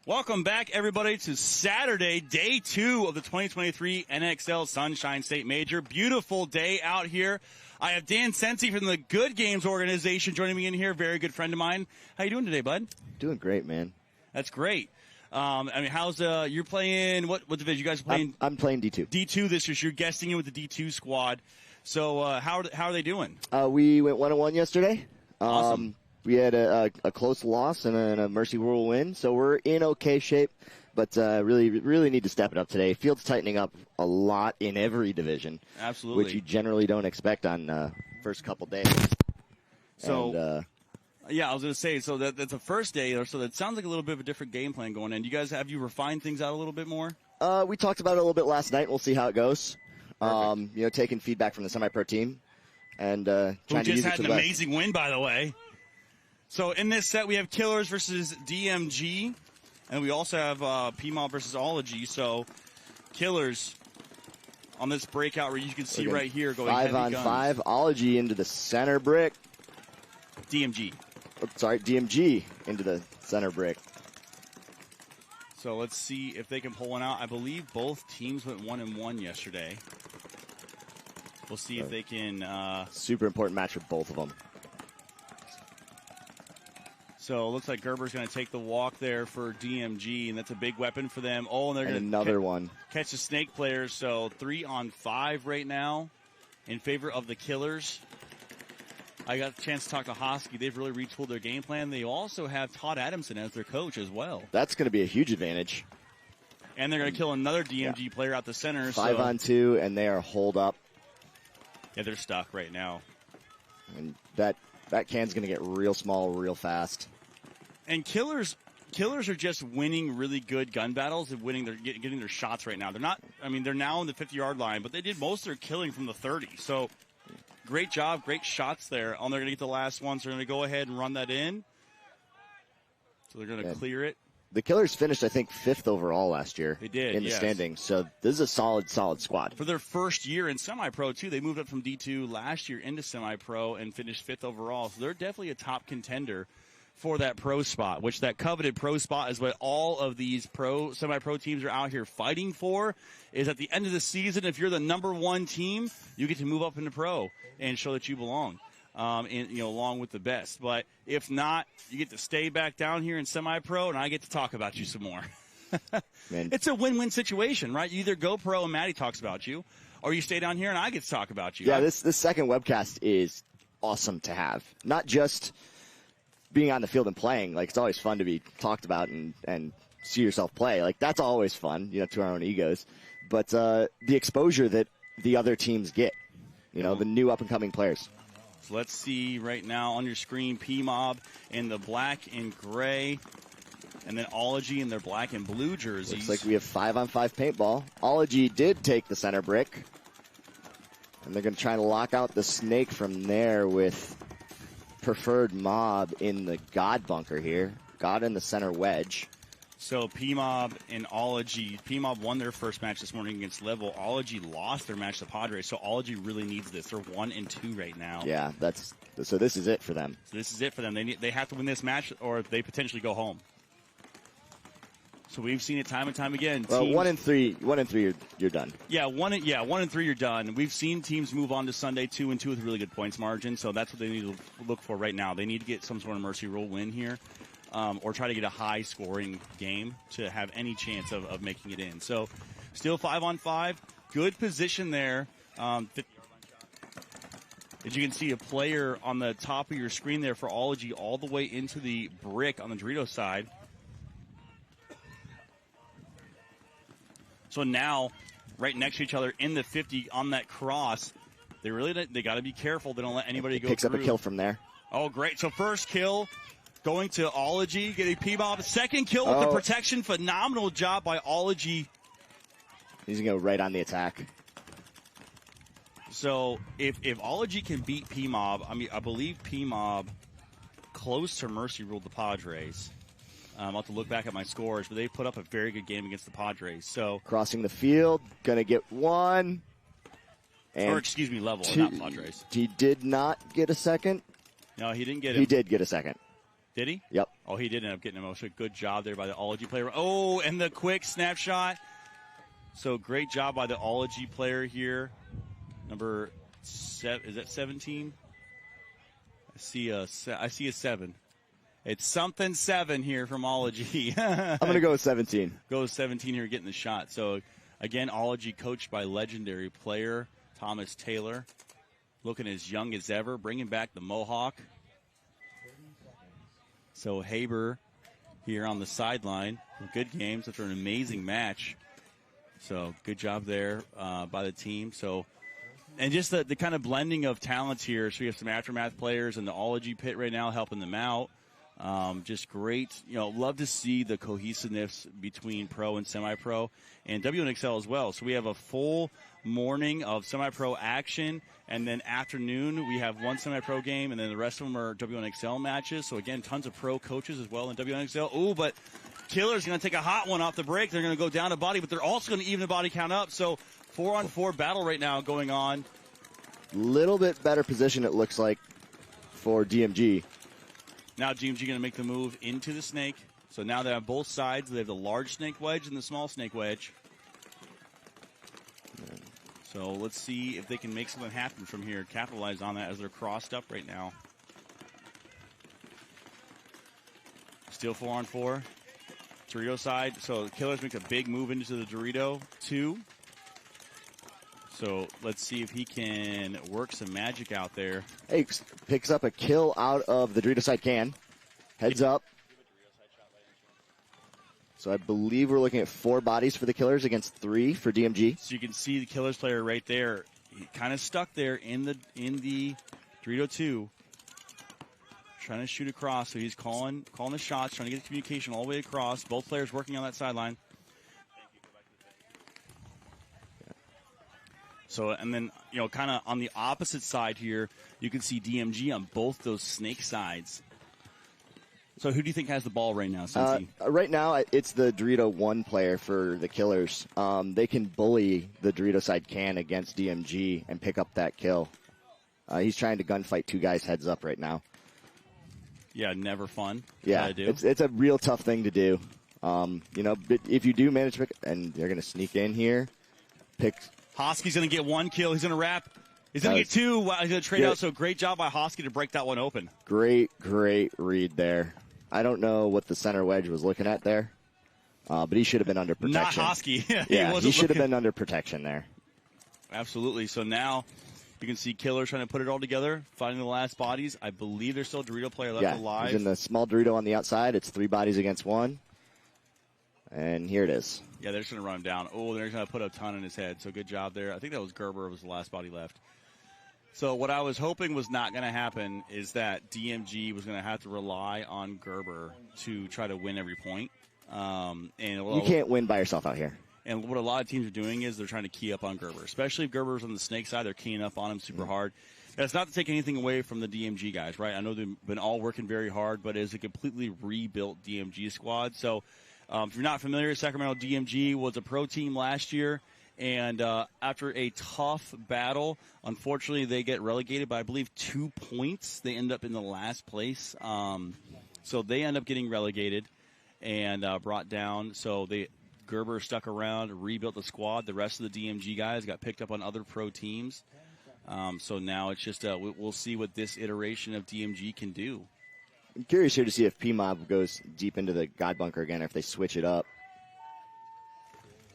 Welcome back, everybody, to Saturday, day 2 of the 2023 NXL Sunshine State Major. Beautiful day out here. I have Dan Sensi from the Good Games organization joining me in here. Very good friend of mine. How you doing today, bud? Doing great, man. That's great. How's you're playing what division? You guys are playing? I'm playing D2. D2 this year. So you're guesting in with the D2 squad. So how are they doing? We went 1-1 yesterday. Awesome. We had a close loss and a Mercy Rule win, so we're in okay shape, but really need to step it up today. Field's tightening up a lot in every division. Absolutely. Which you generally don't expect on first couple days. So, yeah, I was going to say, so that's the first day, so that sounds like a little bit of a different game plan going in. Have you refined things out a little bit more? We talked about it a little bit last night. We'll see how it goes. Taking feedback from the semi-pro team and trying to use it to the best. Who just had an amazing win, by the way. So in this set, we have Killers versus DMG, and we also have PMOB versus Ology. So Killers on this breakout where you can see right here going 5-on-5. Ology into the center brick. DMG. DMG into the center brick. So let's see if they can pull one out. I believe both teams went 1-1 yesterday. We'll see if they can. Super important match for both of them. So it looks like Gerber's going to take the walk there for DMG, and that's a big weapon for them. Oh, and they're going to another one. Catch the snake players. So 3-on-5 right now in favor of the Killers. I got a chance to talk to Hosky. They've really retooled their game plan. They also have Todd Adamson as their coach as well. That's going to be a huge advantage. And they're going to kill another DMG player out the center. 5-on-2, and they are holed up. Yeah, they're stuck right now. And that can's going to get real small real fast. And Killers are just winning really good gun battles and getting their shots right now. They're now on the 50-yard line, but they did most of their killing from the 30. So great job, great shots there. They're going to get the last one, so they're going to go ahead and run that in. So they're going to clear it. The Killers finished, I think, 5th overall last year. They did, in the standings. So this is a solid squad. For their first year in semi-pro, too, they moved up from D2 last year into semi-pro and finished 5th overall. So they're definitely a top contender for that pro spot, which that coveted pro spot is what all of these semi-pro teams are out here fighting for, is at the end of the season, if you're the number 1 team, you get to move up into pro and show that you belong. Along with the best. But if not, you get to stay back down here in semi-pro, and I get to talk about you some more. It's a win-win situation, right? You either go pro and Maddie talks about you, or you stay down here and I get to talk about you. Yeah, this second webcast is awesome to have. Not just being on the field and playing. Like, it's always fun to be talked about and see yourself play. Like, that's always fun, to our own egos. But the exposure that the other teams get, the new up-and-coming players. So let's see right now on your screen, PMOB in the black and gray, and then Ology in their black and blue jerseys. Looks like we have 5-on-5 paintball. Ology did take the center brick, and they're going to try to lock out the snake from there with preferred mob in the God bunker here. God in the center wedge. So PMOB and Ology, PMOB won their first match this morning against Level. Ology lost their match to Padres, so Ology really needs this. They're 1-2 right now. Yeah, so this is it for them. So this is it for them. They have to win this match, or they potentially go home. So we've seen it time and time again. Well, 1-3, you're done. Yeah, 1-3, you're done. We've seen teams move on to Sunday 2-2 with really good points margin. So that's what they need to look for right now. They need to get some sort of mercy rule win here. Or try to get a high-scoring game to have any chance of making it in. So, still 5-on-5. Good position there. As you can see, a player on the top of your screen there for Ology all the way into the brick on the Dorito side. So now, right next to each other in the 50 on that cross, they got to be careful. They don't let anybody go Picks through. Up a kill from there. Oh, great. So, first kill. Going to Ology, getting PMOB. Second kill with the protection. Phenomenal job by Ology. He's going to go right on the attack. So if Ology can beat PMOB, I believe PMOB close to mercy ruled the Padres. I'll have to look back at my scores, but they put up a very good game against the Padres. So crossing the field, going to get one. Level, not Padres. He did not get a second. No, he didn't get it. He did get a second. Did he? Yep. Oh, he did end up getting him. So good job there by the Ology player. Oh, and the quick snapshot. So great job by the Ology player here. Number 7, is that 17? I see a 7. It's something 7 here from Ology. I'm going to go with 17. Go with 17 here getting the shot. So, again, Ology coached by legendary player Thomas Taylor. Looking as young as ever, bringing back the Mohawk. So Haber here on the sideline. Good games after an amazing match. So good job there by the team. So, and just the kind of blending of talents here. So we have some Aftermath players in the Ology pit right now helping them out. Just great. Love to see the cohesiveness between pro and semi-pro and WNXL as well. So we have a full morning of semi-pro action, and then afternoon we have one semi-pro game, and then the rest of them are WNXL matches. So again, tons of pro coaches as well in WNXL. Oh, but Killer's going to take a hot one off the break. They're going to go down to body, but they're also going to even the body count up. So 4-on-4 battle right now going on. Little bit better position, it looks like, for DMG. Now DMG going to make the move into the snake. So now they have both sides. They have the large snake wedge and the small snake wedge. So let's see if they can make something happen from here. Capitalize on that as they're crossed up right now. Still 4-on-4. Dorito side. So the Killers make a big move into the Dorito 2. So let's see if he can work some magic out there. Hey, picks up a kill out of the Dorito side can. Heads up. So I believe we're looking at 4 bodies for the Killers against 3 for DMG. So you can see the Killers player right there. He kind of stuck there in the Dorito 2. Trying to shoot across. So he's calling the shots, trying to get the communication all the way across. Both players working on that sideline. So, and then, kind of on the opposite side here, you can see DMG on both those snake sides. So who do you think has the ball right now, Cincy? Right now, it's the Dorito 1 player for the Killers. They can bully the Dorito side can against DMG and pick up that kill. He's trying to gunfight 2 guys heads up right now. Yeah, never fun. Yeah, it's a real tough thing to do. But if you do manage to pick, and they're going to sneak in here, Hosky's going to get 1 kill. He's going to wrap. He's going to get 2. Wow, he's going to trade out. So great job by Hosky to break that one open. Great read there. I don't know what the center wedge was looking at there, but he should have been under protection. Not Hosky. He should have been under protection there. Absolutely. So now you can see Killer trying to put it all together, finding the last bodies. I believe there's still a Dorito player left alive. He's in the small Dorito on the outside. It's 3 bodies against 1. And here it is. Yeah, they're just going to run him down. Oh, they're going to put a ton in his head. So good job there. I think that was Gerber was the last body left. So what I was hoping was not going to happen is that DMG was going to have to rely on Gerber to try to win every point. You can't win by yourself out here. And what a lot of teams are doing is they're trying to key up on Gerber. Especially if Gerber's on the snake side, they're keying up on him super hard. That's not to take anything away from the DMG guys, right? I know they've been all working very hard, but it's a completely rebuilt DMG squad. So if you're not familiar, Sacramento DMG was a pro team last year. And after a tough battle, unfortunately, they get relegated by, I believe, 2 points. They end up in the last place. So they end up getting relegated and brought down. So Gerber stuck around, rebuilt the squad. The rest of the DMG guys got picked up on other pro teams. So now it's just we'll see what this iteration of DMG can do. I'm curious here to see if P-Mob goes deep into the God Bunker again or if they switch it up.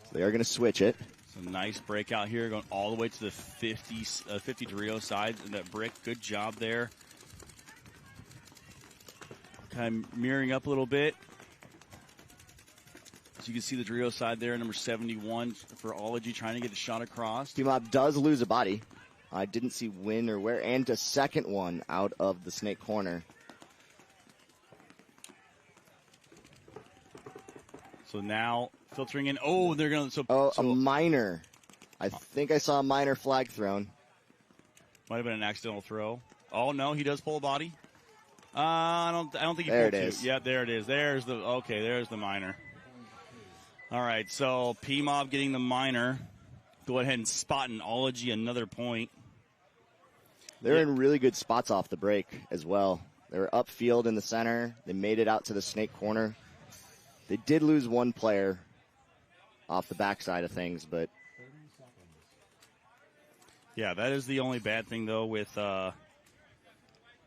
So they are going to switch it. So nice breakout here, going all the way to the 50 Dorito side. And that brick, good job there. Kind of mirroring up a little bit. So you can see the Dorito side there, number 71 for Ology, trying to get a shot across. P-Mob does lose a body. I didn't see when or where, and a second one out of the snake corner. So now filtering in. Oh, they're going to. A minor. I think I saw a minor flag thrown. Might have been an accidental throw. Oh no, he does pull a body. I don't think he there pulled it is. Yeah, there it is. There's the minor. All right, so P-Mob getting the minor. Go ahead and spot an Ology another point. They're in really good spots off the break as well. They were upfield in the center. They made it out to the snake corner. They did lose one player off the backside of things, but yeah, that is the only bad thing, though, with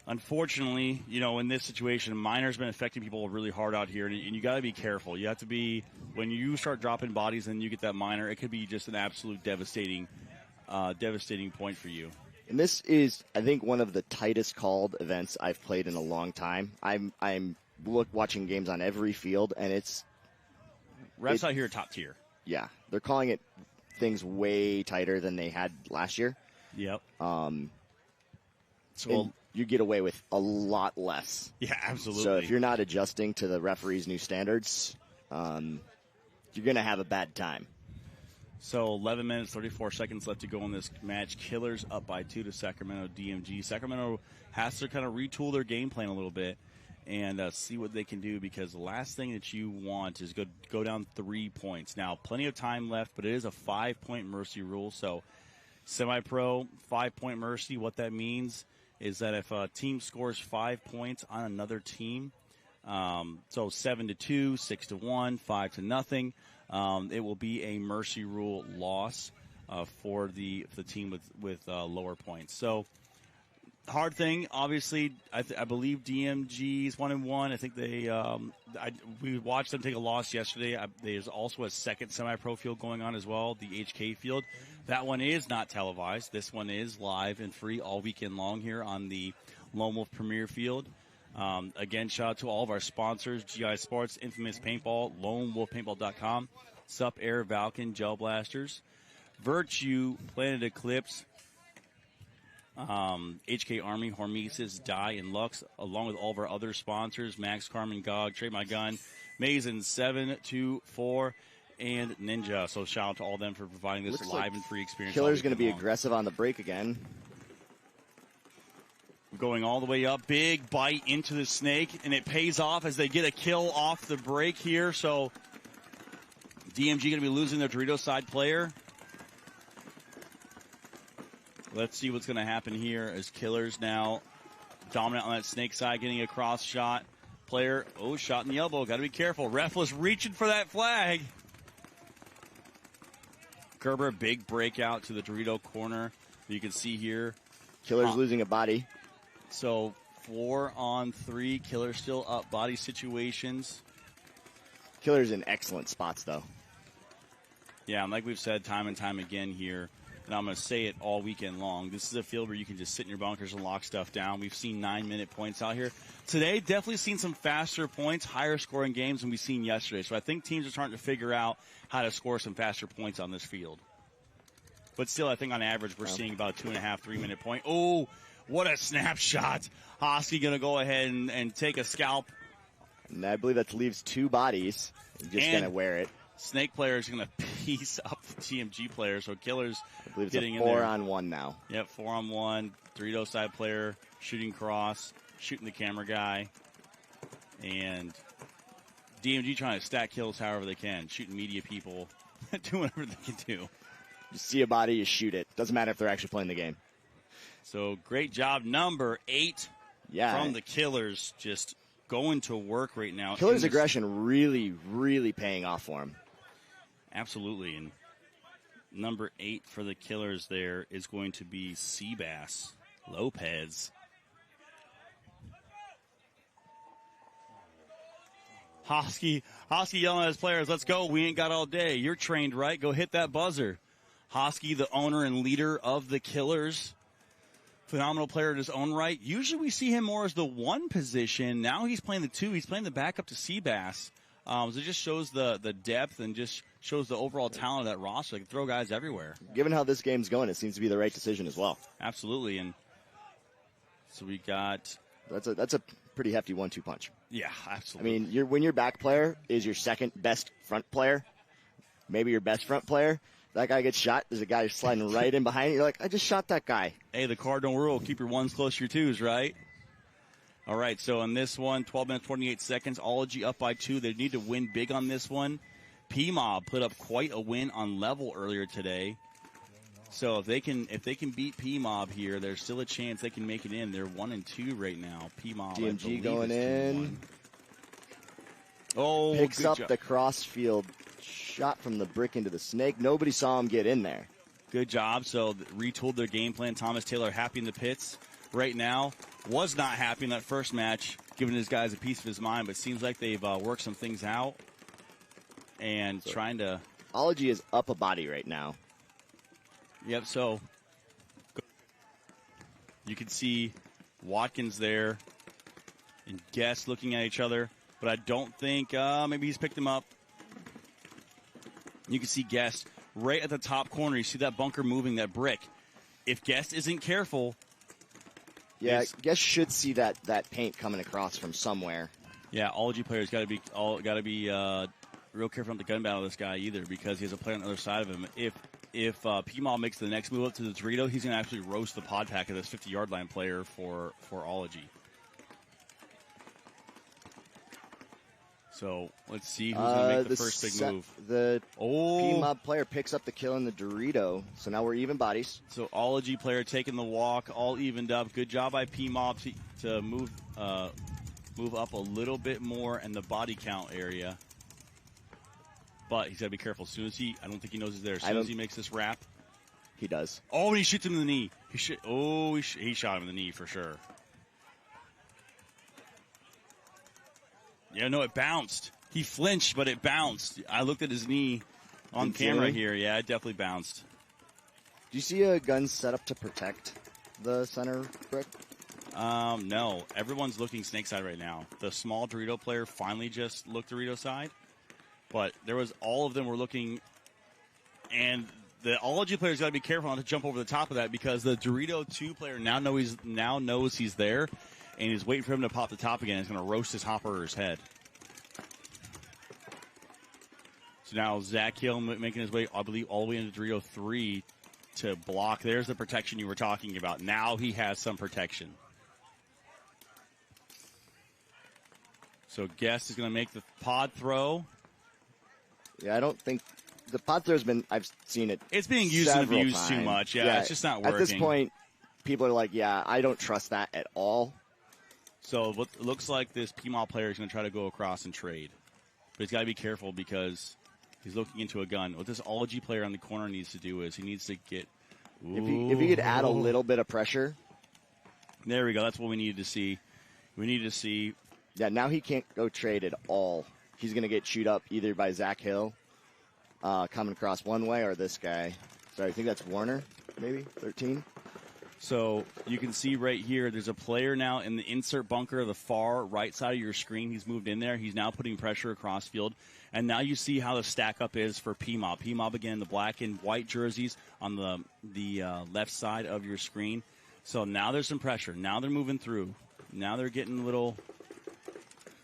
unfortunately, in this situation, minor's been affecting people really hard out here, and you got to be careful. You have to be, when you start dropping bodies and you get that minor, it could be just an absolute devastating point for you. And this is, I think, one of the tightest called events I've played in a long time. I'm watching games on every field, and refs out here are top tier. Yeah, they're calling it things way tighter than they had last year. Yep. So you get away with a lot less. Yeah, absolutely. So if you're not adjusting to the referee's new standards, you're going to have a bad time. So 11 minutes, 34 seconds left to go in this match. Killers up by 2 to Sacramento DMG. Sacramento has to kind of retool their game plan a little bit and see what they can do, because the last thing that you want is go down 3 points. Now, plenty of time left, but it is a 5-point mercy rule. So semi-pro, 5-point mercy. What that means is that if a team scores 5 points on another team, so 7-2, 6-1, 5-0, it will be a mercy rule loss for the team with lower points. So hard thing, obviously. I believe DMG's 1-1. I think we watched them take a loss yesterday. There's also a second semi-pro field going on as well, the HK field. That one is not televised. This one is live and free all weekend long here on the Lone Wolf Premier Field. Again, shout out to all of our sponsors: GI Sports, Infamous Paintball, LoneWolfPaintball.com, Sup Air, Valken, Gel Blasters, Virtue, Planet Eclipse, HK Army, Hormesis, Dye, and Lux, along with all of our other sponsors: Max, Carmen, Gog, Trade My Gun, Mason, 724, and Ninja. So shout out to all of them for providing this live and free experience. Killer's going to be aggressive on the break again. Going all the way up, big bite into the snake, and it pays off as they get a kill off the break here. So DMG going to be losing their Dorito side player. Let's see what's going to happen here as Killers now dominant on that snake side, getting a cross shot. Player, shot in the elbow. Got to be careful. Ref was reaching for that flag. Gerber, big breakout to the Dorito corner. You can see here. Killer's losing a body. So 4-on-3. Killer still up body situations. Killer's in excellent spots, though. Yeah, and like we've said time and time again here, and I'm going to say it all weekend long, this is a field where you can just sit in your bunkers and lock stuff down. We've seen 9-minute points out here. Today, definitely seen some faster points, higher scoring games than we've seen yesterday. So I think teams are starting to figure out how to score some faster points on this field. But still, I think on average, we're seeing about a 2.5, 3-minute point. Oh, what a snapshot. Hosky going to go ahead and take a scalp. And I believe that leaves 2 bodies. Just going to wear it. Snake player is going to piece up the TMG player. So Killer's getting in there. 4-on-1 now. Yep, 4-on-1. Dorito side player shooting cross, shooting the camera guy. And DMG trying to stack kills however they can, shooting media people, doing whatever they can do. You see a body, you shoot it. Doesn't matter if they're actually playing the game. So great job, number 8 from the Killers, just going to work right now. Killer's aggression really, really paying off for him. Absolutely. And number 8 for the Killers there is going to be Seabass Lopez. Hosky yelling at his players, let's go, we ain't got all day. You're trained right, go hit that buzzer. Hosky, the owner and leader of the Killers. Phenomenal player in his own right. Usually we see him more as the 1 position. Now he's playing the 2. He's playing the backup to Seabass. So it just shows the depth and just shows the overall talent of that roster. They can throw guys everywhere. Given how this game's going, it seems to be the right decision as well. Absolutely. And so we got... That's a pretty hefty 1-2 punch. Yeah, absolutely. I mean, when your back player is your second best front player, maybe your best front player, that guy gets shot, there's a guy sliding right in behind you. You're like, I just shot that guy. Hey, the cardinal rule, keep your 1s close to your 2s, right? All right, so in this one, 12 minutes, 28 seconds, Ology up by 2. They need to win big on this one. P-Mob put up quite a win on level earlier today. So if they can beat P-Mob here, there's still a chance they can make it in. They're 1-2 right now. P-Mob, DMG going in. Oh, picks up job. the crossfield shot from the brick into the snake. Nobody saw him get in there. Good job. So retooled their game plan. Thomas Taylor happy in the pits right now. Was not happy in that first match, giving his guys a piece of his mind, but seems like they've worked some things out and trying to. Ology is up a body right now. Yep, so you can see Watkins there and Guest looking at each other, but I don't think maybe he's picked him up. You can see Guest right at the top corner. You see that bunker moving, that brick. If Guest isn't careful. Yeah, Guest should see that paint coming across from somewhere. Yeah, Ology players got to be real careful not to gun battle this guy either, because he has a player on the other side of him. If P-Mal makes the next move up to the Dorito, he's going to actually roast the pod pack of this 50-yard line player for Ology. So let's see who's going to make the first big move. The P-Mob player picks up the kill in the Dorito, so now we're even bodies. So Ology player taking the walk, all evened up. Good job by P-Mob to move up a little bit more in the body count area. But he's got to be careful. As soon as I don't think he knows he's there. As soon as he makes this wrap. He does. Oh, and he shoots him in the knee. He shot him in the knee for sure. Yeah, no, it bounced. He flinched, but it bounced. I looked at his knee on camera here. Yeah, it definitely bounced. Do you see a gun set up to protect the center brick? No. Everyone's looking snake side right now. The small Dorito player finally just looked Dorito side. But all of them were looking, and the Ology player's got to be careful not to jump over the top of that, because the Dorito 2 player now knows he's there, and he's waiting for him to pop the top again. He's going to roast his hopper's head. So now Zach Hill making his way, I believe, all the way into Dorito 3 to block. There's the protection you were talking about. Now he has some protection. So Guest is going to make the pod throw. Yeah, I don't think the pod throw's been. I've seen it. It's being used and abused too much. Yeah, it's just not working. At this point, people are like, "Yeah, I don't trust that at all." So what it looks like this P-Mal player is going to try to go across and trade, but he's got to be careful because he's looking into a gun. What this Ology player on the corner needs to do is he needs to get. If he could add a little bit of pressure. There we go. That's what we needed to see. We needed to see. Yeah, now he can't go trade at all. He's going to get chewed up either by Zach Hill coming across one way, or this guy. Sorry, I think that's Warner, maybe, 13. So you can see right here, there's a player now in the insert bunker, the far right side of your screen. He's moved in there. He's now putting pressure across field. And now you see how the stack up is for P-Mob. P-Mob, again, the black and white jerseys on the left side of your screen. So now there's some pressure. Now they're moving through. Now they're getting a little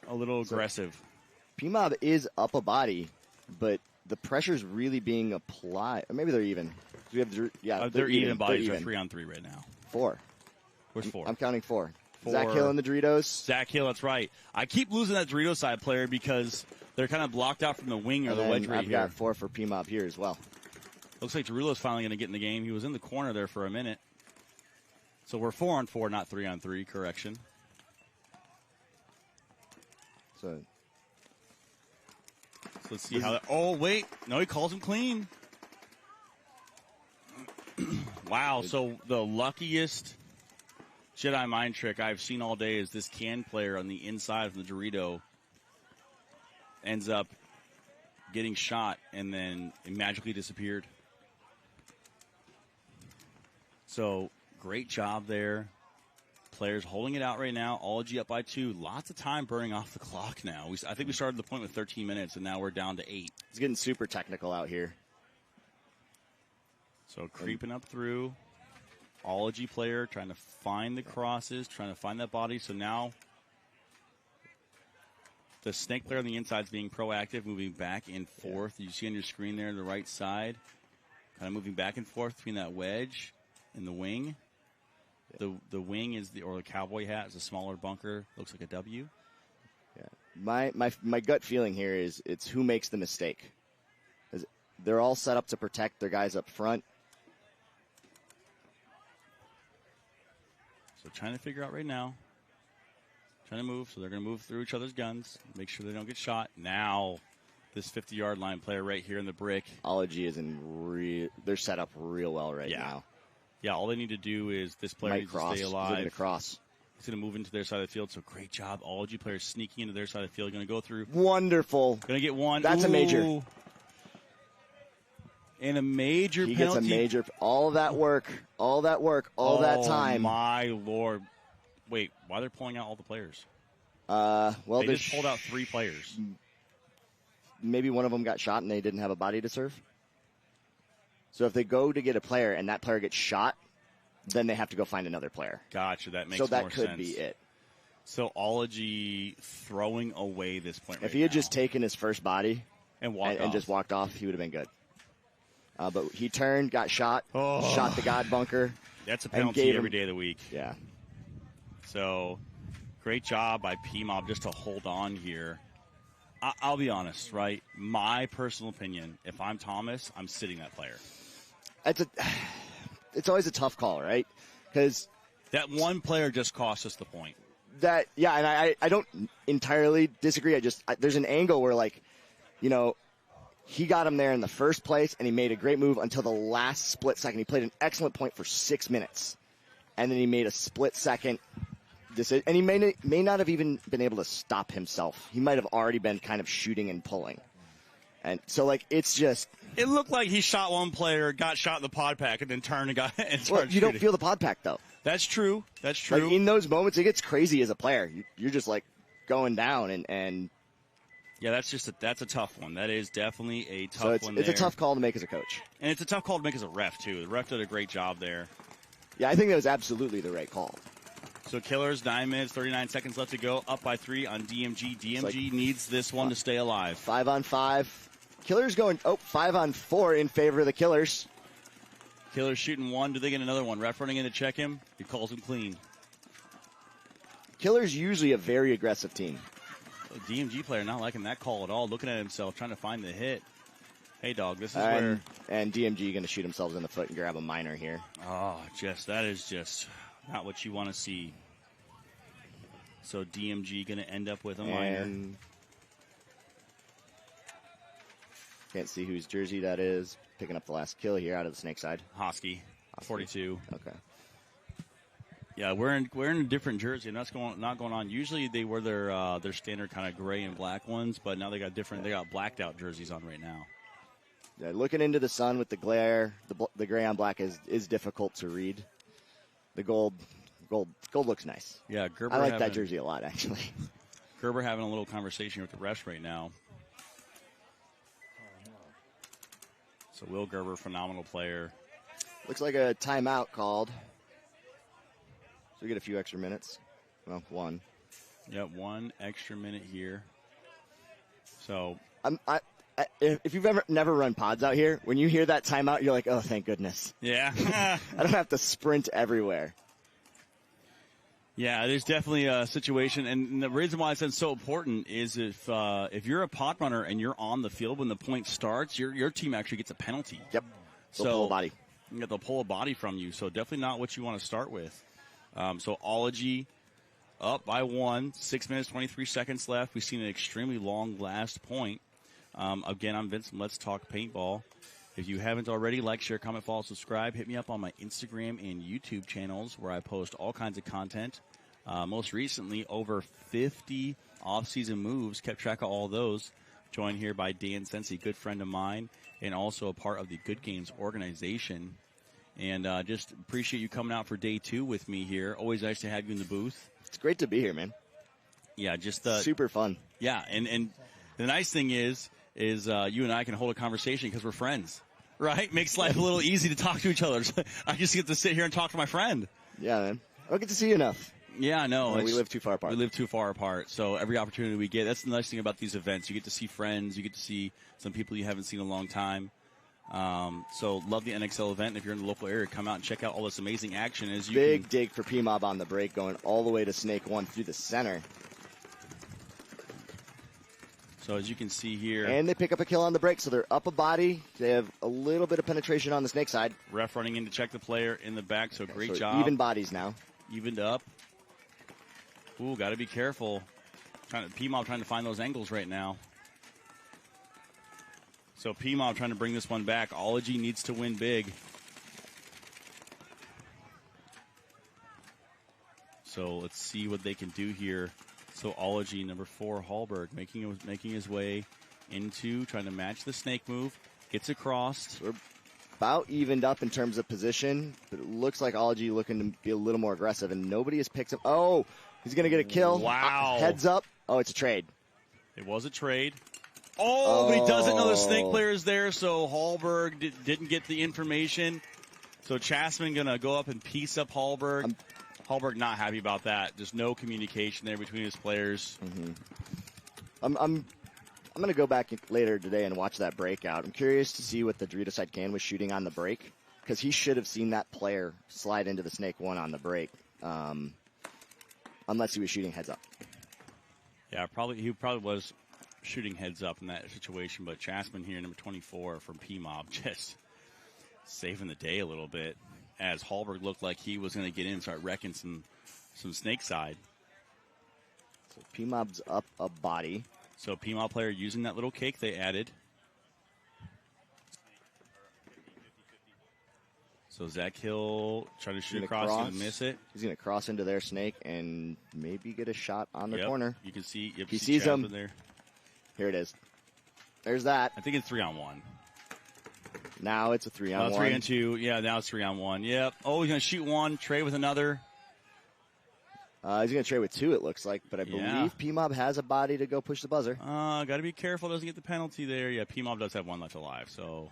aggressive. P-Mob is up a body, but the pressure's really being applied. Or maybe they're even. They're even bodies. They're 3-on-3 right now. 4. Where's 4? I'm counting 4. Zach Hill and the Doritos. Zach Hill, that's right. I keep losing that Dorito side player because they're kind of blocked out from the wing or the wedge right here. I've got 4 for P-Mob here as well. Looks like Dorilo's finally going to get in the game. He was in the corner there for a minute. So we're 4-on-4, not 3-on-3. Correction. So let's see how that. Oh, wait. No, he calls him clean. Wow. So the luckiest Jedi mind trick I've seen all day is this can player on the inside of the Dorito ends up getting shot and then it magically disappeared. So great job there. Players holding it out right now. Ology up by 2. Lots of time burning off the clock now. I think we started the point with 13 minutes, and now we're down to 8. It's getting super technical out here. So creeping up through. Ology player trying to find the crosses, trying to find that body. So now the snake player on the inside is being proactive, moving back and forth. You see on your screen there on the right side, kind of moving back and forth between that wedge and the wing. The wing is the cowboy hat is a smaller bunker. Looks like a W. Yeah. My gut feeling here is it's who makes the mistake. They're all set up to protect their guys up front. they're trying to figure out right now. Trying to move, so they're going to move through each other's guns, make sure they don't get shot. Now, this 50-yard line player right here in the brick. Ology is they're set up real well right now. Yeah, all they need to do is this player needs to stay alive. He's going to cross. He's going to move into their side of the field, so great job. Ology players sneaking into their side of the field. Going to go through. Wonderful. Going to get one. That's a major. And a major penalty. He gets a major. All that work, all that time. Oh, my Lord. Wait, why are they pulling out all the players? Well, they just pulled out 3 players. Maybe one of them got shot and they didn't have a body to serve. So if they go to get a player and that player gets shot, then they have to go find another player. Gotcha, that makes more sense. So that could be it. So Ology throwing away this point. If he had just taken his first body and just walked off, he would have been good. But he turned, got shot, shot the God bunker. That's a penalty every day of the week. Yeah. So, great job by P-Mob just to hold on here. I'll be honest, right? My personal opinion, if I'm Thomas, I'm sitting that player. It's always a tough call, right? Because that one player just cost us the point. And I don't entirely disagree. There's an angle where, like, you know, he got him there in the first place, and he made a great move until the last split second. He played an excellent point for 6 minutes, and then he made a split second decision, and he may not have even been able to stop himself. He might have already been kind of shooting and pulling. And so, like, it's just... It looked like he shot one player, got shot in the pod pack, and then turned and started shooting. You don't feel the pod pack, though. That's true. That's true. Like, in those moments, it gets crazy as a player. You're just, like, going down and yeah, that's a tough one. That is definitely a tough one. It's a tough call to make as a coach. And it's a tough call to make as a ref, too. The ref did a great job there. Yeah, I think that was absolutely the right call. So Killers, 9 minutes, 39 seconds left to go. Up by 3 on DMG. DMG needs this one to stay alive. 5-on-5. Killers going 5-on-4 in favor of the Killers. Killers shooting one. Do they get another one? Ref running in to check him. He calls him clean. Killers usually a very aggressive team. A DMG player not liking that call at all. Looking at himself, trying to find the hit. Hey, dog, this is where... And DMG going to shoot themselves in the foot and grab a minor here. Oh, that is just not what you want to see. So DMG going to end up with a minor. Can't see whose jersey that is. Picking up the last kill here out of the snake side. Hosky, 42. Okay. Yeah, we're in a different jersey, and that's not going on. Usually they wear their standard kind of gray and black ones, but now they got blacked out jerseys on right now. Yeah, looking into the sun with the glare, the gray on black is difficult to read. The gold looks nice. Yeah, Gerber. I like that jersey a lot, actually. Gerber having a little conversation with the refs right now. So Will Gerber, phenomenal player. Looks like a timeout called. So we get a few extra minutes. Well, one. Yep, 1 extra minute here. So if you've never run pods out here, when you hear that timeout, you're like, oh, thank goodness. Yeah. I don't have to sprint everywhere. Yeah, there's definitely a situation, and the reason why it's so important is if you're a pod runner and you're on the field when the point starts, your team actually gets a penalty. Yep. They'll pull a body. Yeah, they'll pull a body from you, so definitely not what you want to start with. So Ology up by 1, 6 minutes, 23 seconds left. We've seen an extremely long last point. Again, I'm Vincent. Let's talk paintball. If you haven't already, like, share, comment, follow, subscribe. Hit me up on my Instagram and YouTube channels where I post all kinds of content. Most recently, over 50 off-season moves. Kept track of all those. Joined here by Dan Sensi, good friend of mine, and also a part of the Good Games organization. And just appreciate you coming out for day 2 with me here. Always nice to have you in the booth. It's great to be here, man. Yeah, just super fun. Yeah, and the nice thing is you and I can hold a conversation because we're friends, right? Makes life a little easy to talk to each other. I just get to sit here and talk to my friend. Yeah, man. I don't get to see you enough. Yeah, I know. We live too far apart. We live too far apart. So every opportunity we get, that's the nice thing about these events. You get to see friends. You get to see some people you haven't seen in a long time. So love the NXL event. If you're in the local area, come out and check out all this amazing action. Big dig for P-Mob on the break, going all the way to Snake 1 through the center. So as you can see here. And they pick up a kill on the break, so they're up a body. They have a little bit of penetration on the Snake side. Ref running in to check the player in the back, so great so job. Even bodies now. Evened up. Ooh, got to be careful. P-Mob trying to find those angles right now. So P-Mob trying to bring this one back. Ology needs to win big. So let's see what they can do here. So Ology, number 4, Hallberg, making his way into trying to match the snake move. Gets across. We're about evened up in terms of position, but it looks like Ology looking to be a little more aggressive, and nobody has picked him. Oh, he's going to get a kill. Wow. Heads up. Oh, it's a trade. It was a trade. Oh, but he doesn't know the snake player is there, so Hallberg didn't get the information. So Chasman going to go up and piece up Hallberg. Hallberg not happy about that. There's no communication there between his players. Mm-hmm. I'm going to go back later today and watch that breakout. I'm curious to see what the Dorito side can was shooting on the break, because he should have seen that player slide into the snake one on the break, unless he was shooting heads up. Yeah, he probably was shooting heads up in that situation, but Chasman here, number 24 from P-Mob, just saving the day a little bit, as Hallberg looked like he was going to get in and start wrecking some snake side. So P-Mob's up a body. So P-Mob player using that little cake they added. So Zach Hill trying to shoot across and miss it. He's going to cross into their snake and maybe get a shot on the corner. You can see. He sees him. There. Here it is. There's that. I think it's 3-on-1. Now it's a 3-on-1. 3-on-2. Yeah, now it's 3-on-1. Yep. Oh, he's going to shoot one, trade with another. He's going to trade with 2, it looks like. But I believe P-Mob has a body to go push the buzzer. Got to be careful. Doesn't get the penalty there. Yeah, P-Mob does have 1 left alive. So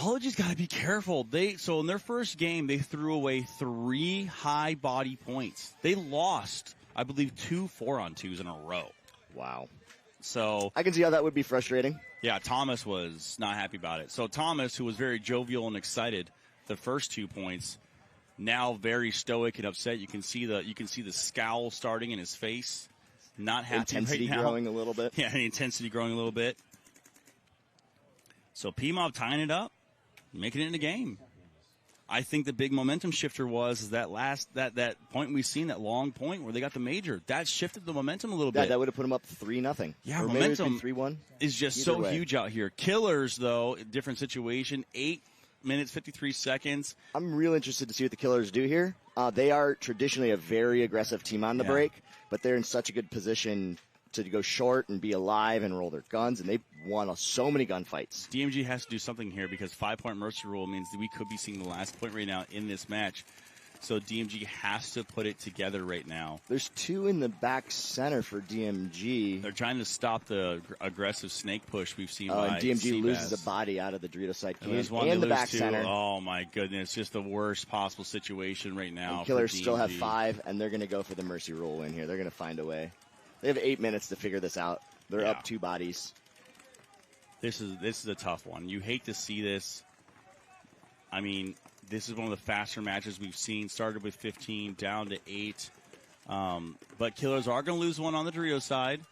Ology's got to be careful. So in their first game, they threw away 3 high body points. They lost, I believe, 2 4-on-2s in a row. Wow. So I can see how that would be frustrating. Yeah, Thomas was not happy about it. So Thomas, who was very jovial and excited the first 2 points, now very stoic and upset. You can see the scowl starting in his face. Not happy intensity right now. growing a little bit. Yeah, the intensity growing a little bit. So P-Mob tying it up, making it in a game. I think the big momentum shifter was that point we've seen, that long point where they got the major. That shifted the momentum a little bit. That would have put them up 3-0. Yeah, or momentum 3-1. is just so huge out here. Killers, though, different situation. 8 minutes, 53 seconds. I'm real interested to see what the Killers do here. They are traditionally a very aggressive team on the break, but they're in such a good position to go short and be alive and roll their guns, and they've won so many gunfights. DMG has to do something here because 5-point mercy rule means that we could be seeing the last point right now in this match. So DMG has to put it together right now. There's 2 in the back center for DMG. They're trying to stop the aggressive snake push we've seen. And DMG loses a body out of the Dorito side and the back center. Oh my goodness, just the worst possible situation right now. And Killers still have 5, and they're going to go for the mercy roll in here. They're going to find a way. They have 8 minutes to figure this out. They're up 2 bodies. This is a tough one. You hate to see this. I mean, this is one of the faster matches we've seen. Started with 15, down to 8. But Killers are going to lose one on the Dorito side.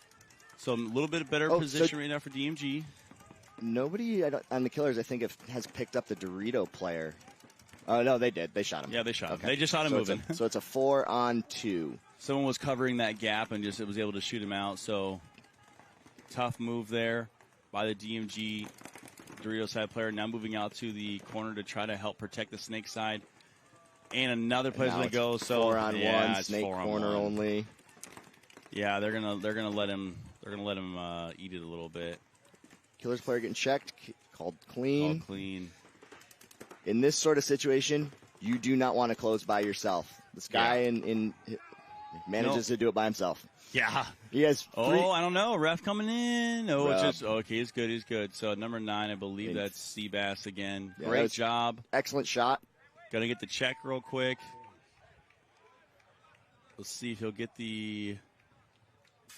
So a little bit better position right now for DMG. Nobody on the Killers, I think, has picked up the Dorito player. Oh, no, they did. They shot him. Yeah, they shot him. They just shot him moving. So it's a 4-on-2. Someone was covering that gap and just was able to shoot him out. So tough move there by the DMG Dorito side player. Now moving out to the corner to try to help protect the snake side. And another place to go. So 4-on-1, snake corner only. Yeah, they're gonna let him eat it a little bit. Killers player getting checked, called clean. Called clean. In this sort of situation, you do not want to close by yourself. This guy manages to do it by himself. Yeah. He has 3. I don't know. Ref coming in. Oh, it's just okay. He's good. He's good. So number 9, I believe that's Seabass again. Yeah, great job. Excellent shot. Gonna get the check real quick. Let's see if he'll get the.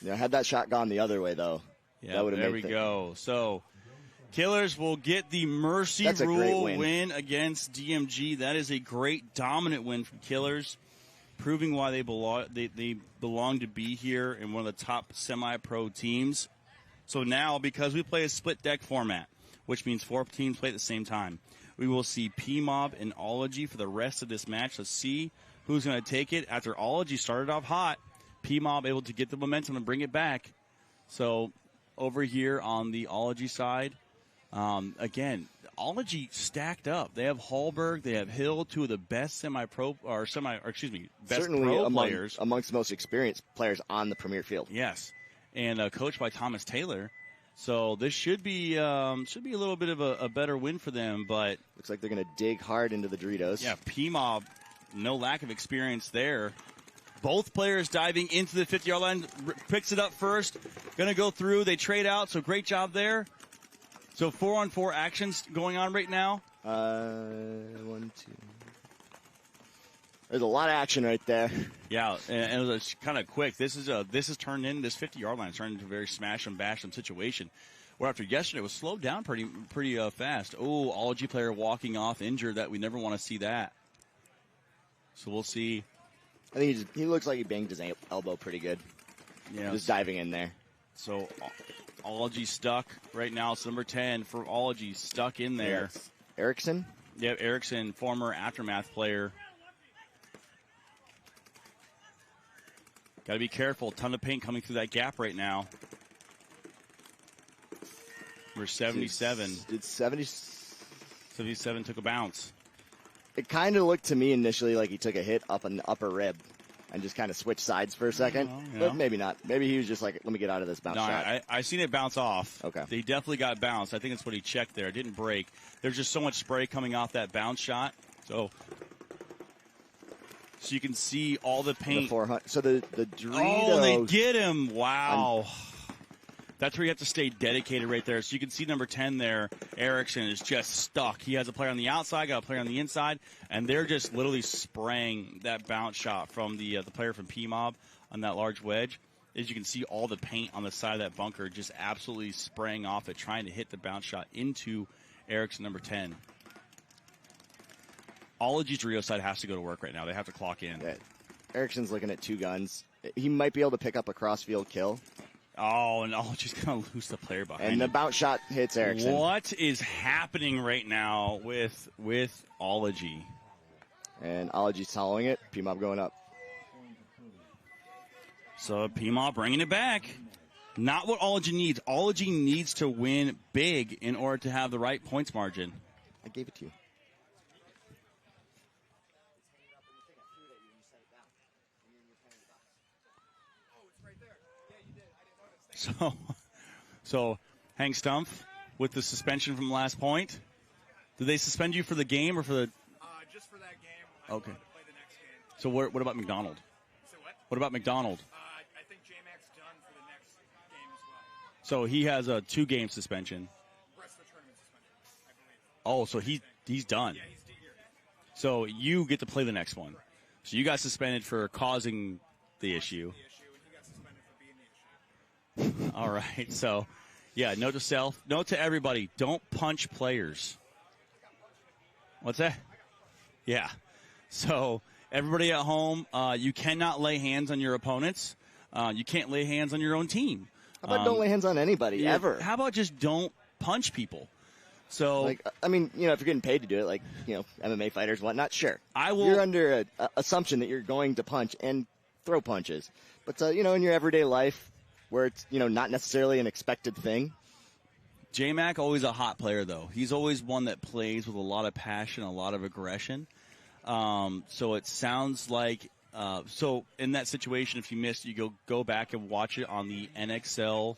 Yeah, had that shot gone the other way though. Yeah, there we go. So Killers will get the mercy rule win against DMG. That is a great dominant win from Killers, proving why they belong to be here in one of the top semi-pro teams. So now, because we play a split deck format, which means 4 teams play at the same time, We will see P-Mob and Ology for the rest of this match. Let's see who's going to take it. After Ology started off hot, P-Mob able to get the momentum and bring it back. So over here on the Ology side, again, Ology stacked up. They have Hallberg, they have Hill, two of the best best Certainly pro players. amongst the most experienced players on the Premier field. Yes, and coached by Thomas Taylor. So this should be a little bit of a better win for them. But looks like they're going to dig hard into the Doritos. Yeah, P-Mob, no lack of experience there. Both players diving into the 50-yard line. Picks it up first. Going to go through. They trade out. So great job there. So 4-on-4 actions going on right now. 1, 2. There's a lot of action right there. Yeah, and it was kind of quick. This is turned in, this 50-yard line is turned into a very smash and bash 'em situation. Where after yesterday it was slowed down pretty fast. Oh, Ology player walking off injured. That we never want to see that. So we'll see. I think he looks like he banged his elbow pretty good. Yeah, just diving in there. So Ology stuck right now. It's number 10 for Ology, stuck in there. Yes. Erickson? Yeah, Erickson, former Aftermath player. Got to be careful. Ton of paint coming through that gap right now. We're 77. Did 77 took a bounce. It kind of looked to me initially like he took a hit up an upper rib and just kind of switched sides for a second. But maybe not. Maybe he was just like, let me get out of this bounce shot. I seen it bounce off. Okay. They definitely got bounced. I think that's what he checked there. It didn't break. There's just so much spray coming off that bounce shot. So you can see all the paint. So the Doritos. Oh, they get him. Wow. That's where you have to stay dedicated right there. So you can see number 10 there, Erickson, is just stuck. He has a player on the outside, got a player on the inside, and they're just literally spraying that bounce shot from the player from P-Mob on that large wedge. As you can see, all the paint on the side of that bunker just absolutely spraying off it, trying to hit the bounce shot into Erickson, number 10. Ology's Rio side has to go to work right now. They have to clock in. Yeah. Erickson's looking at 2 guns. He might be able to pick up a cross-field kill. Oh, and Ology's going to lose the player behind And the bounce shot hits Erickson. What is happening right now with Ology? And Ology's following it. P-Mob going up. So P-Mob bringing it back. Not what Ology needs. Ology needs to win big in order to have the right points margin. I gave it to you. So Hank Stumpf with the suspension from last point. Did they suspend you for the game or for the? Just for that game. I okay. To play the next game. So what about McDonald? So what? What about McDonald? I think J-Mac's done for the next game as well. So he has a 2-game suspension. Rest of the tournament suspension, I believe. Oh, so he's done. Yeah, he's here. So you get to play the next one. So you got suspended for causing the issue. And he got suspended for being the issue. All right. So, yeah, note to self, note to everybody, don't punch players. What's that? Yeah. So, everybody at home, you cannot lay hands on your opponents. You can't lay hands on your own team. How about don't lay hands on anybody, ever? How about just don't punch people? So, if you're getting paid to do it, MMA fighters, whatnot, sure. You're under an assumption that you're going to punch and throw punches. But, in your everyday life, where it's, not necessarily an expected thing. J-Mac, always a hot player, though. He's always one that plays with a lot of passion, a lot of aggression. So it sounds like, so in that situation, if you missed, you go back and watch it on the NXL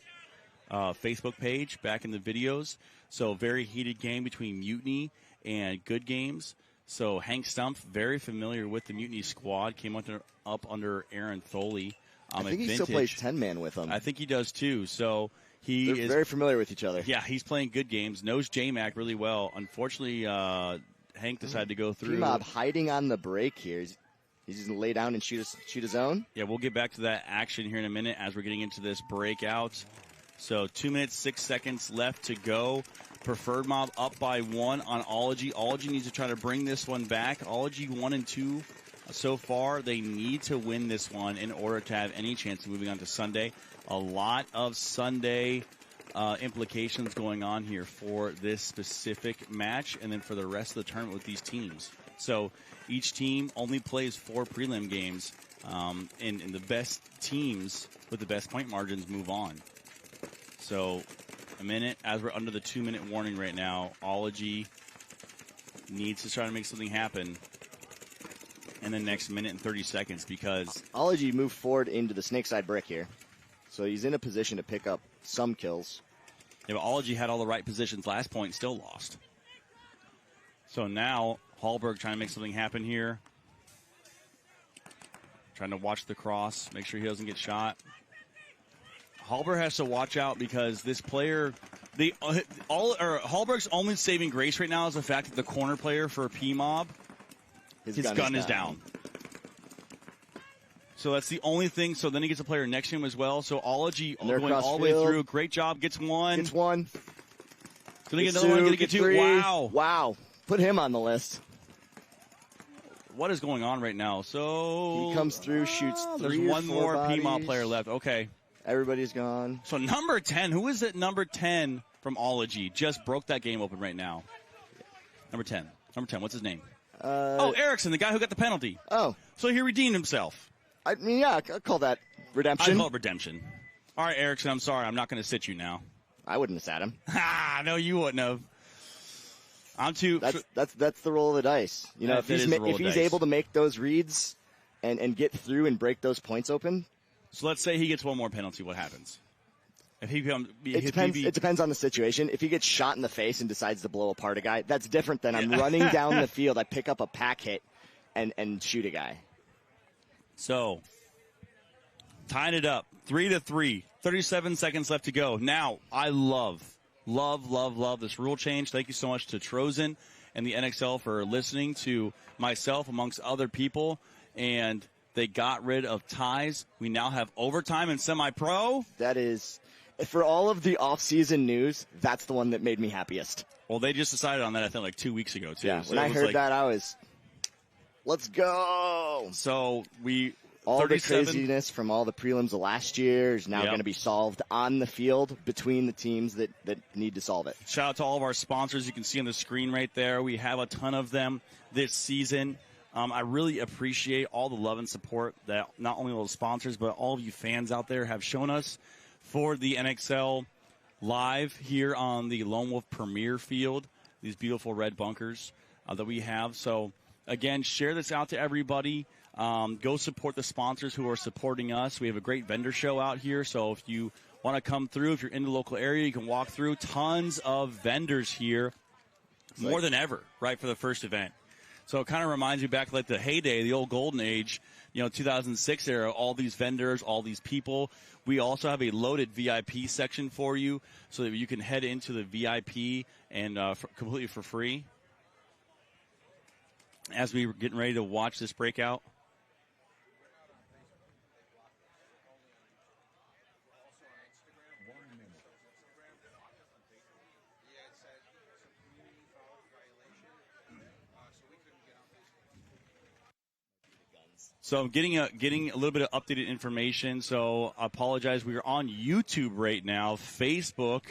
Facebook page, back in the videos. So very heated game between Mutiny and Good Games. So Hank Stumpf, very familiar with the Mutiny squad, came up under Aaron Tholey. I think he still plays 10-man with them. I think he does, too. So they're very familiar with each other. Yeah, he's playing Good Games, knows J-Mac really well. Unfortunately, Hank decided to go through. P-Mob hiding on the break here. He's just going to lay down and shoot his own. Yeah, we'll get back to that action here in a minute as we're getting into this breakout. So 2 minutes, 6 seconds left to go. Preferred Mob up by 1 on Ology. Ology needs to try to bring this one back. Ology 1 and 2 so far. They need to win this one in order to have any chance of moving on to Sunday. A lot of Sunday implications going on here for this specific match and then for the rest of the tournament with these teams. So each team only plays 4 prelim games, and the best teams with the best point margins move on. So a minute, as we're under the 2-minute warning right now, Ology needs to try to make something happen in the next minute and 30 seconds because Ology moved forward into the snake side brick here. So he's in a position to pick up some kills. Yeah, but Ology had all the right positions last point, still lost. So now Hallberg trying to make something happen here. Trying to watch the cross, make sure he doesn't get shot. Hallberg has to watch out because this player, Hallberg's only saving grace right now is the fact that the corner player for P-Mob, his gun is down. So that's the only thing. So then he gets a player next to him as well. So Ology going all the way through. Great job. Gets one. Gets one. Gonna get another one. Gonna get 2. Three. Wow. Wow. Put him on the list. What is going on right now? So he comes through, shoots 3 there's or 1 4 more bodies. P-Mob player left. Okay. Everybody's gone. So number 10. Who is it? Number 10 from Ology just broke that game open right now. Number 10. Number 10. What's his name? Erickson, the guy who got the penalty. Oh. So he redeemed himself. I mean, yeah, I'd call that redemption. I call it redemption. All right, Erickson, I'm sorry. I'm not going to sit you now. I wouldn't have sat him. Ha! No, you wouldn't have. I'm too. That's the roll of the dice. You know, if he's able to make those reads and get through and break those points open. So let's say he gets one more penalty. What happens? If he becomes, it depends on the situation. If he gets shot in the face and decides to blow apart a guy, that's different than I'm running down the field. I pick up a pack hit and shoot a guy. So, tying it up, 3-3, 37 seconds left to go. Now, I love this rule change. Thank you so much to Trozen and the NXL for listening to myself amongst other people. And they got rid of ties. We now have overtime and semi-pro. That is, for all of the off-season news, that's the one that made me happiest. Well, they just decided on that, I think, like 2 weeks ago, too. Yeah, so when I heard that, I was... Let's go! So all the craziness from all the prelims of last year is now going to be solved on the field between the teams that need to solve it. Shout out to all of our sponsors. You can see on the screen right there. We have a ton of them this season. I really appreciate all the love and support that not only all the sponsors, but all of you fans out there have shown us for the NXL live here on the Lone Wolf Premier Field, these beautiful red bunkers that we have. So, again, share this out to everybody. Go support the sponsors who are supporting us. We have a great vendor show out here. So if you want to come through, if you're in the local area, you can walk through. Tons of vendors here, more than ever, right, for the first event. So it kind of reminds me back like the heyday, the old golden age, 2006 era, all these vendors, all these people. We also have a loaded VIP section for you so that you can head into the VIP and completely for free. As we were getting ready to watch this breakout. So I'm getting a little bit of updated information. So I apologize. We are on YouTube right now. Facebook,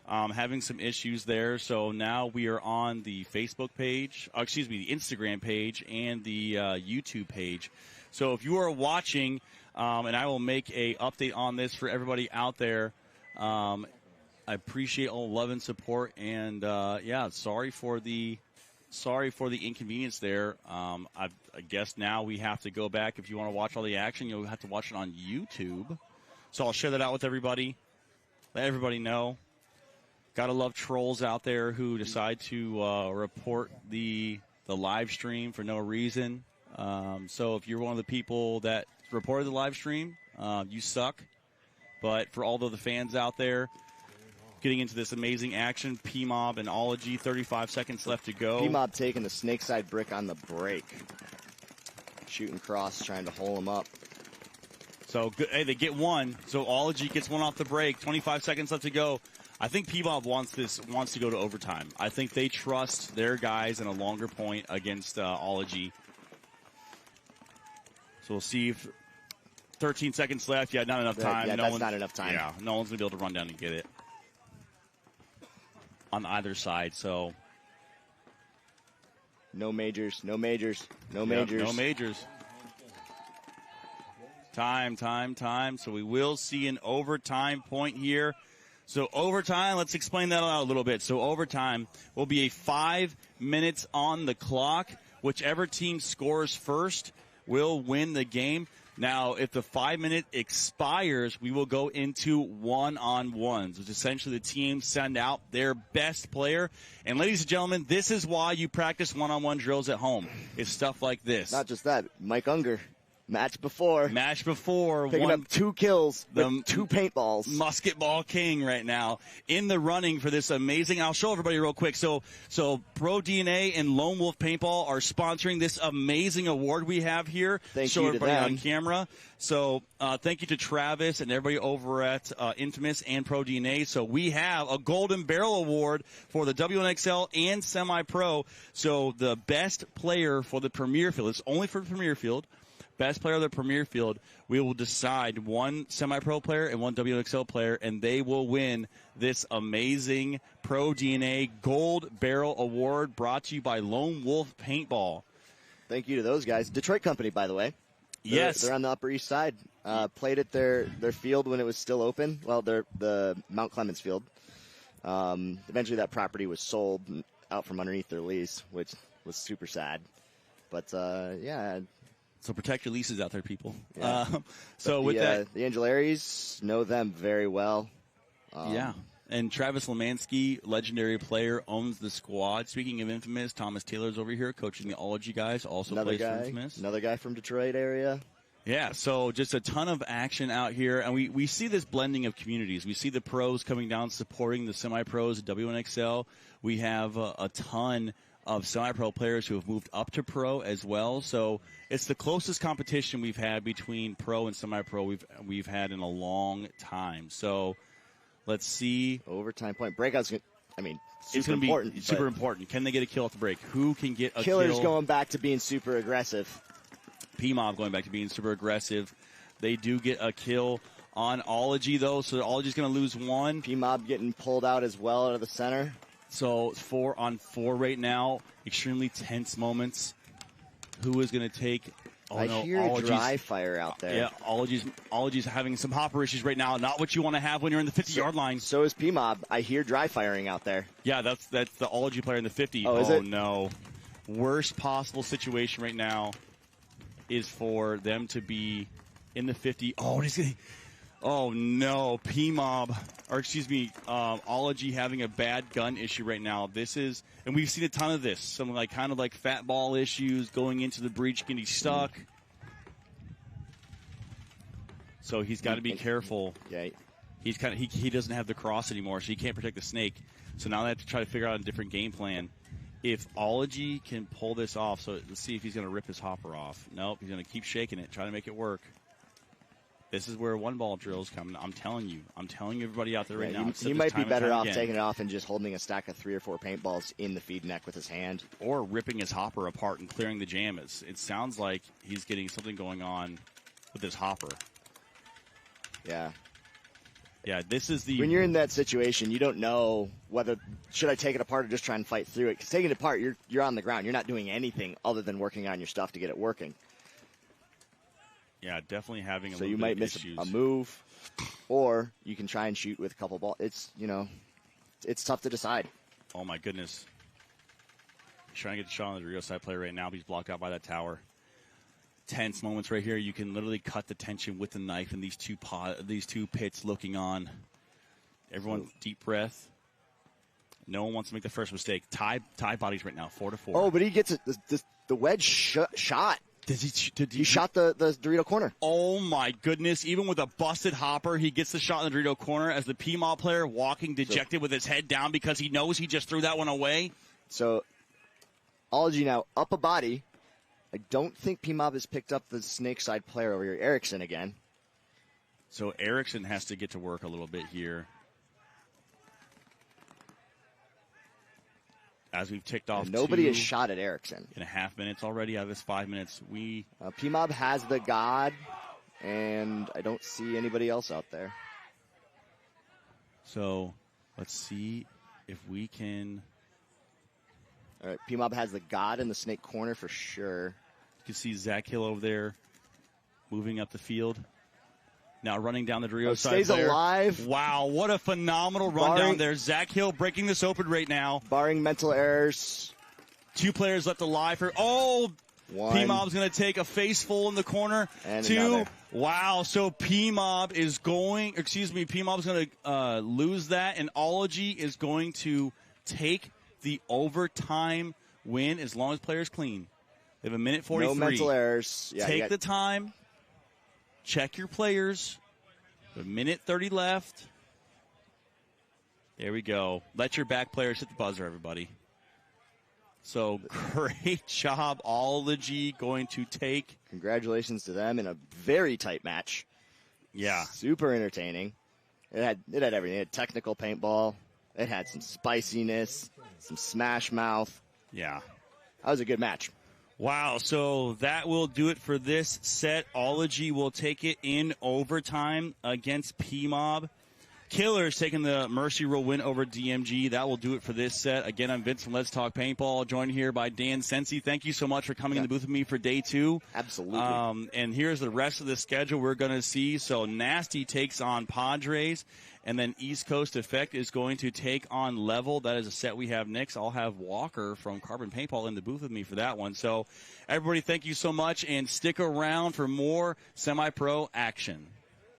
having some issues there. So now we are on the Facebook page, the Instagram page and the YouTube page. So if you are watching, and I will make a update on this for everybody out there. I appreciate all the love and support. And sorry for the inconvenience there. I guess now we have to go back. If you want to watch all the action, you'll have to watch it on YouTube. So I'll share that out with everybody. Let everybody know. Gotta love trolls out there who decide to report the live stream for no reason. So if you're one of the people that reported the live stream, you suck. But for all of the fans out there, getting into this amazing action, P-Mob and Ology, 35 seconds left to go. P-Mob taking the snake side brick on the break. Shooting cross, trying to hole him up. So, good. Hey, they get one. So, Ology gets one off the break. 25 seconds left to go. I think P-Mob wants to go to overtime. I think they trust their guys in a longer point against Ology. So, we'll see if 13 seconds left. Yeah, not enough time. Yeah, that's not enough time. Yeah, no one's going to be able to run down and get it. on either side. So no majors, no majors, no yep, majors. no majors. Time. So we will see an overtime point here. So overtime, let's explain that out a little bit. So overtime will be a 5 minutes on the clock. Whichever team scores first will win the game. Now, if the 5 minute expires, we will go into one-on-ones, which essentially the teams send out their best player. And ladies and gentlemen, this is why you practice one-on-one drills at home. It's stuff like this. Not just that, Mike Unger. Match before. Picking up 2 kills with 2 paintballs. Musketball king right now in the running for this amazing. I'll show everybody real quick. So Pro DNA and Lone Wolf Paintball are sponsoring this amazing award we have here. Thank you everybody to them. On camera. So thank you to Travis and everybody over at Infamous and Pro DNA. So we have a Golden Barrel Award for the WNXL and Semi-Pro. So the best player for the Premier Field. It's only for the Premier Field. Best player of the Premier Field, we will decide one semi-pro player and one WXL player, and they will win this amazing Pro DNA Gold Barrel Award brought to you by Lone Wolf Paintball. Thank you to those guys. Detroit company, by the way. Yes. They're on the Upper East Side. Played at their field when it was still open. Well, the Mount Clemens field. Eventually that property was sold out from underneath their lease, which was super sad. But, yeah. So protect your leases out there, people. Yeah. The Angelaries know them very well. Yeah. And Travis Lemansky, legendary player, owns the squad. Speaking of Infamous, Thomas Taylor's over here coaching the Ology guys, also plays for Infamous. Another guy from Detroit area. Yeah, so just a ton of action out here. And we see this blending of communities. We see the pros coming down supporting the semi-pros, WNXL. We have a ton of semi-pro players who have moved up to pro as well. So it's the closest competition we've had between pro and semi-pro we've had in a long time. So let's see. Overtime point. Breakout's super it's going to important. Be super important. Can they get a kill at the break? Who can get a Killer's kill? going back to being super aggressive. PMOB going back to being super aggressive. They do get a kill on Ology, though, so Ology's going to lose one. PMOB getting pulled out as well out of the center. So 4-on-4 right now. Extremely tense moments. Who is going to take? I hear a dry fire out there. Yeah, Ology's having some hopper issues right now. Not what you want to have when you're in the 50-yard line. So is PMOB. I hear dry firing out there. Yeah, that's the Ology player in the 50. Oh, is it? No. Worst possible situation right now is for them to be in the 50. Oh, no. PMOB, Ology having a bad gun issue right now. And we've seen a ton of this. Some kind of fat ball issues, going into the breach, getting stuck. So he's got to be careful. Yeah. He doesn't have the cross anymore, so he can't protect the snake. So now they have to try to figure out a different game plan. If Ology can pull this off, so let's see if he's going to rip his hopper off. Nope, he's going to keep shaking it, trying to make it work. This is where one-ball drills come. I'm telling you, everybody out there right now. He might be better off taking it off and just holding a stack of 3 or 4 paintballs in the feed neck with his hand. Or ripping his hopper apart and clearing the jam. It sounds like he's getting something going on with his hopper. Yeah. Yeah, this is when you're in that situation, you don't know whether should I take it apart or just try and fight through it. Because taking it apart, you're on the ground. You're not doing anything other than working on your stuff to get it working. Yeah, definitely having a so little you bit might of miss issues. a move, or you can try and shoot with a couple balls. It's tough to decide. Oh my goodness! He's trying to get the shot on the Rio side player right now, but he's blocked out by that tower. Tense moments right here. You can literally cut the tension with the knife in these two pits looking on. Everyone, deep breath. No one wants to make the first mistake. Tie bodies right now, 4-4. Oh, but he gets the wedge shot. Did he shot the Dorito corner. Oh, my goodness. Even with a busted hopper, he gets the shot in the Dorito corner as the PMOB player walking dejected with his head down because he knows he just threw that one away. So, Ology now up a body. I don't think PMOB has picked up the snake side player over here. Erickson again. So, Erickson has to get to work a little bit here. As we've ticked off, nobody has shot at Erickson. In a half minutes already out of this 5 minutes. PMOB has the God, and I don't see anybody else out there. So, let's see. if we can. All right, P-Mob has the God in the snake corner for sure. You can see Zach Hill over there moving up the field. Now running down the Drio side. Stays alive. Wow, what a phenomenal run down there. Zach Hill breaking this open right now. Barring mental errors. 2 players left alive. One. P-Mob's going to take a face full in the corner. And 2. another. Wow, so P-Mob is going, P-Mob's going to lose that, and Ology is going to take the overtime win as long as players clean. They have a minute 43. No mental errors. Yeah, take the time. Check your players. A minute 30 left. There we go. Let your back players hit the buzzer, everybody. So great job, Ology going to take. Congratulations to them in a very tight match. Yeah. Super entertaining. It had everything. It had technical paintball. It had some spiciness, some smash mouth. Yeah. That was a good match. Wow, so that will do it for this set. Ology will take it in overtime against P-Mob. Killers taking the Mercy Rule win over DMG. That will do it for this set. Again, I'm Vince from Let's Talk Paintball, joined here by Dan Sensi. Thank you so much for coming in the booth with me for day 2. Absolutely. And here's the rest of the schedule we're going to see. So Nasty takes on Padres, and then East Coast Effect is going to take on Level. That is a set we have next. I'll have Walker from Carbon Paintball in the booth with me for that one. So everybody, thank you so much, and stick around for more semi-pro action.